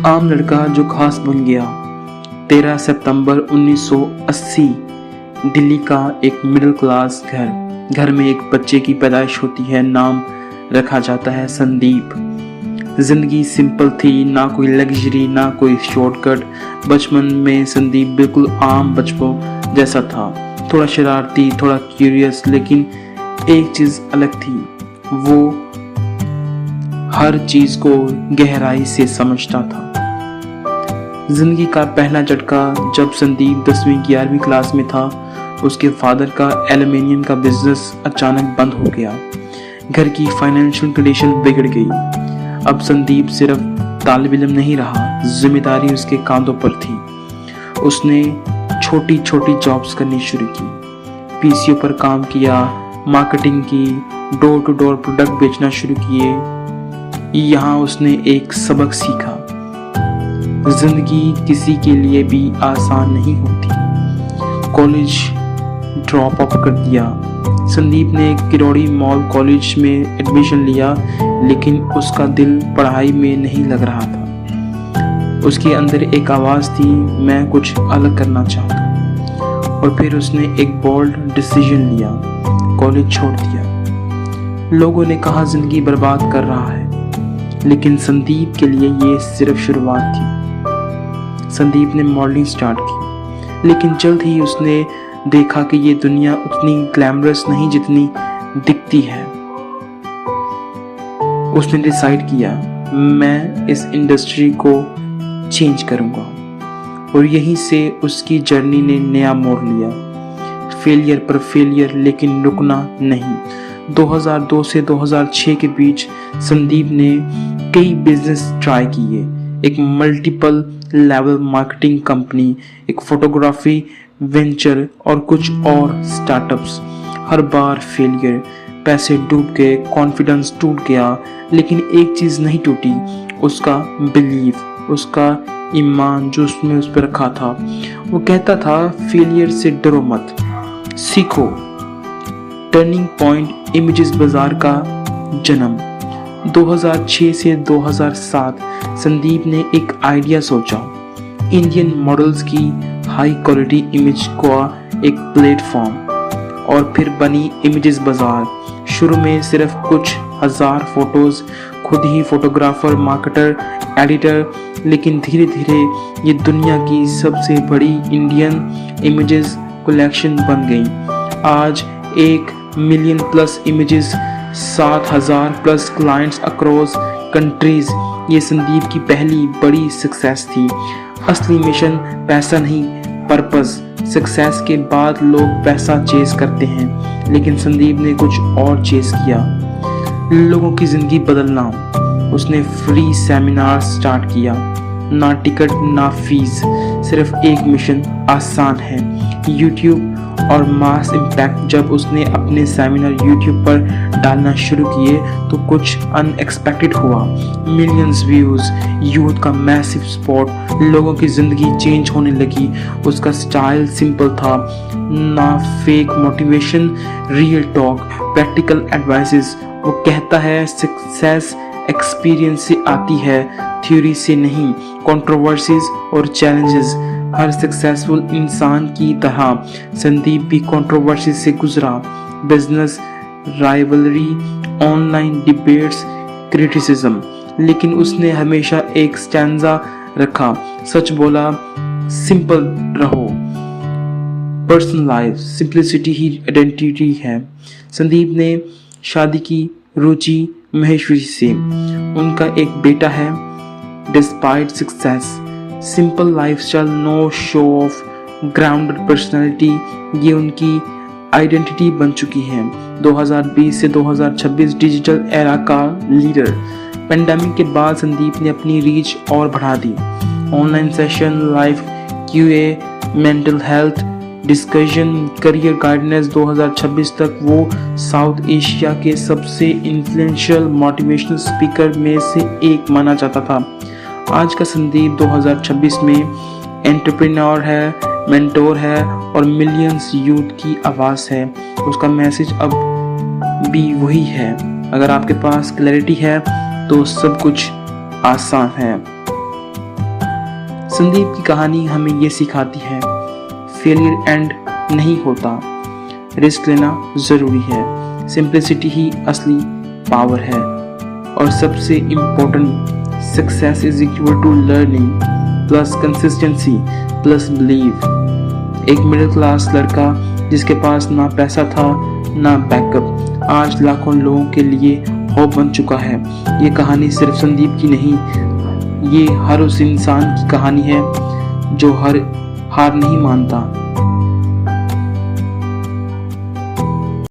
आम लड़का जो खास बन गया। 13 सितंबर 1980 दिल्ली का एक मिडिल क्लास घर में एक बच्चे की पैदाइश होती है। नाम रखा जाता है संदीप। जिंदगी सिंपल थी, ना कोई लग्जरी ना कोई शॉर्टकट। बचपन में संदीप बिल्कुल आम बच्चों जैसा था, थोड़ा शरारती, थोड़ा क्यूरियस, लेकिन एक चीज अलग थी, वो हर चीज को गहराई से समझता था। जिंदगी का पहला झटका जब संदीप 10वीं 11वीं क्लास में था। उसके फादर का एल्यूमिनियम का बिजनेस अचानक बंद हो गया। घर की फाइनेंशियल कंडीशन बिगड़ गई। अब संदीप सिर्फ तालिब इल्म नहीं रहा, जिम्मेदारी उसके कांधों पर थी। उसने छोटी छोटी जॉब्स करनी शुरू की, पीसीओ पर काम किया, मार्केटिंग की, डोर टू डोर प्रोडक्ट बेचना शुरू किए। यहाँ उसने एक सबक सीखा, जिंदगी किसी के लिए भी आसान नहीं होती। कॉलेज ड्रॉप आउट कर दिया। संदीप ने किरोड़ी मॉल कॉलेज में एडमिशन लिया, लेकिन उसका दिल पढ़ाई में नहीं लग रहा था। उसके अंदर एक आवाज़ थी, मैं कुछ अलग करना चाहता। और फिर उसने एक बोल्ड डिसीजन लिया, कॉलेज छोड़ दिया। लोगों ने कहा जिंदगी बर्बाद कर रहा है, लेकिन संदीप के लिए ये सिर्फ शुरुआत थी। संदीप ने मॉडलिंग स्टार्ट की, लेकिन जल्द ही उसने देखा कि ये दुनिया उतनी ग्लैमरस नहीं जितनी दिखती है। उसने डिसाइड किया, मैं इस इंडस्ट्री को चेंज करूंगा। और यहीं से उसकी जर्नी ने नया मोड़ लिया। फेलियर पर फेलियर, लेकिन रुकना नहीं। 2002 से 2006 के बीच संदीप ने कई बिजनेस ट्राई किए, एक मल्टीपल लेवल मार्केटिंग कंपनी, एक फोटोग्राफी वेंचर और कुछ और स्टार्टअप्स। हर बार फेलियर, पैसे डूब गए, कॉन्फिडेंस टूट गया, लेकिन एक चीज नहीं टूटी, उसका बिलीफ, उसका ईमान जो उसने उस पर रखा था। वो कहता था, फेलियर से डरो मत, सीखो। टर्निंग पॉइंट इमेजेस बाजार का जन्म। 2006 से 2007 संदीप ने एक आइडिया सोचा, इंडियन मॉडल्स की हाई क्वालिटी इमेज का एक प्लेटफॉर्म। और फिर बनी इमेजेस बाजार। शुरू में सिर्फ कुछ हजार फोटोज, खुद ही फोटोग्राफर, मार्केटर, एडिटर, लेकिन धीरे धीरे ये दुनिया की सबसे बड़ी इंडियन इमेजेस कलेक्शन बन गई। आज 1 million plus images, 7,000 plus clients across countries. ये संदीप की पहली बड़ी सक्सेस थी। असली मिशन पैसा नहीं, पर्पस। सक्सेस के बाद लोग पैसा चेस करते हैं, लेकिन संदीप ने कुछ और चेस किया, लोगों की जिंदगी बदलना। उसने फ्री सेमिनार स्टार्ट किया, ना टिकट ना फीस, सिर्फ एक मिशन, आसान है, यूट्यूब और मास इम्पैक्ट। जब उसने अपने सेमिनार यूट्यूब पर डालना शुरू किए तो कुछ अनएक्सपेक्टेड हुआ। मिलियंस व्यूज, यूथ का मैसिव सपोर्ट, लोगों की जिंदगी चेंज होने लगी। उसका स्टाइल सिंपल था, ना fake motivation, real talk, practical advices. वो कहता है, सक्सेस एक्सपीरियंस से आती है, थ्योरी से नहीं। कंट्रोवर्सीज और चैलेंजेस, हर सक्सेसफुल इंसान की तरह संदीप भी कंट्रोवर्सी से गुजरा। Business, rivalry, online debates, criticism, लेकिन उसने हमेशा एक स्टैंजा रखा, सच बोला, सिंपल रहो। पर्सनल लाइफ, सिंप्लिसिटी ही आइडेंटिटी है। संदीप ने शादी की रुचि महेश्वरी से। उनका एक बेटा है। Despite success, simple lifestyle, no show off, grounded personality, ये उनकी आइडेंटिटी बन चुकी है। 2020 से 2026 डिजिटल एरा का लीडर। पेंडेमिक के बाद संदीप ने अपनी रीच और बढ़ा दी। Online session, live QA, mental health discussion, career guidance. 2026 तक वो साउथ एशिया के सबसे इन्फ्लुएंशियल मोटिवेशनल स्पीकर में से एक माना जाता था। आज का संदीप 2026 में एंटरप्रेन्योर है, मेंटोर है और मिलियंस यूथ की आवाज़ है। उसका मैसेज अब भी वही है, अगर आपके पास क्लैरिटी है तो सब कुछ आसान है। संदीप की कहानी हमें ये सिखाती है, फेलियर एंड नहीं होता, रिस्क लेना ज़रूरी है, सिंप्लिसिटी ही असली पावर है। और सबसे important, success is equal to learning plus consistency plus believe. एक मिडिल क्लास लड़का जिसके पास ना पैसा था ना बैकअप, आज लाखों लोगों के लिए होप बन चुका है। ये कहानी सिर्फ संदीप की नहीं, ये हर उस इंसान की कहानी है जो हार नहीं मानता,